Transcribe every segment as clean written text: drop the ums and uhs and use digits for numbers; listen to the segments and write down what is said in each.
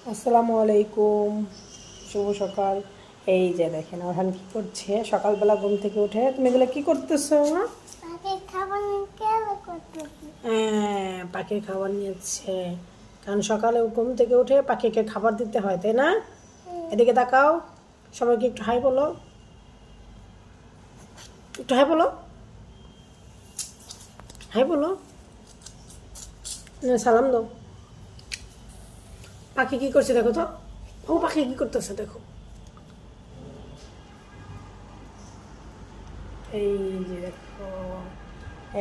আসসালামু আলাইকুম, শুভ সকাল। এই যে দেখেন ওখান কি করছে সকালবেলা ঘুম থেকে উঠে। তুমি এগুলো কি করতেছো? হ্যাঁ, পাখির খাবার নিয়েছে, কারণ সকালে ঘুম থেকে উঠে পাখিকে খাবার দিতে হয়, তাই না? এদিকে তাকাও, সবাইকে একটু হাই বলো, একটু হাই বলো, হাই বলো, সালাম দাও। পাখি কি করছে দেখো তো, ও পাখি কি করতেছে দেখো। এই যে দেখো,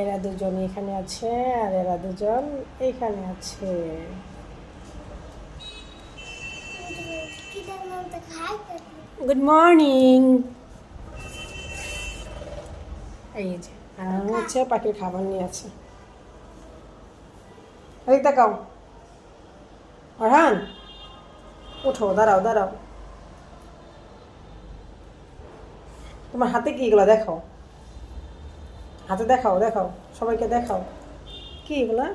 এরা দুজন এখানে আছে আর এরা দুজন এখানে আছে। Good morning. এই যে আর হচ্ছে পাখির খাবার নিয়ে আছে। এই তাকাও, অরহান ওঠো, দাঁড়াও দাঁড়াও, তোমার হাতে কি এগুলা দেখাও, হাতে দেখাও, দেখাও সবাইকে দেখাও, কি এগুলা?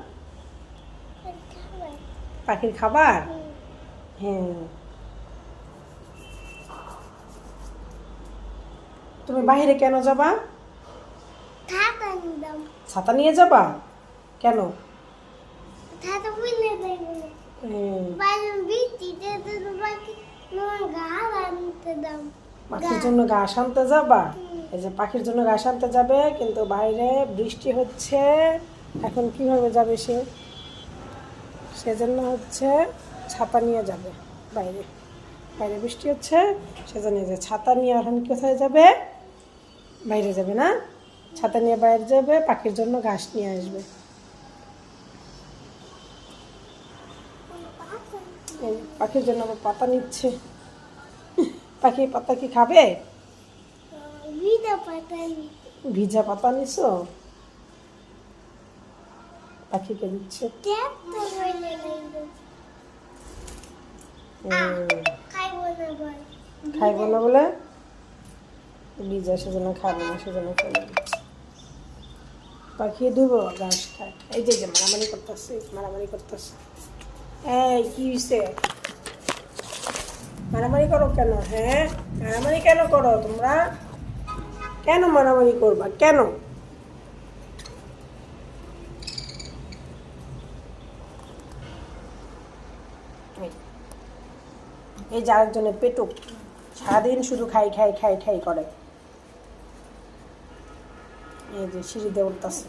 পাখির খাবার। হ্যাঁ, তুমি বাইরে কেন যাবা? ছাতা নিয়ে যাবা কেন? পাখির জন্য ঘাস আনতে যাবা? এই যে পাখির জন্য ঘাস আনতে যাবে, কিন্তু বাইরে বৃষ্টি হচ্ছে, এখন কিভাবে যাবে সে? সেজন্য হচ্ছে ছাতা নিয়ে যাবে। বাইরে বাইরে বৃষ্টি হচ্ছে, সেজন্য যে ছাতা নিয়ে এখন কোথায় যাবে? বাইরে যাবে না, ছাতা নিয়ে বাইরে যাবে, পাখির জন্য ঘাস নিয়ে আসবে। এই পাখির জন্য আবার পাতা নিচ্ছে। পাখি পাতা কি খাবে? ভিজা পাতা নিছো, পাখিকে দিচ্ছে। খাইব না বলে ভিজা, সেজন্য খাবে না, সেজন্য চলে দিচ্ছে। পাখি দিব ঘাস খায়। এই যে যে মারামারি করতেছে, মারামারি করতেছে। এই কি হয়েছে? মারামারি করো কেন? হ্যাঁ, মারামারি কেন করো তোমরা? কেন মারামারি করবা কেন? এই যে আরেকজনের পেটুক, সারাদিন শুধু খাই খাই খাই খাই করে। এই যে সিঁড়ি দিয়ে উঠতেছে।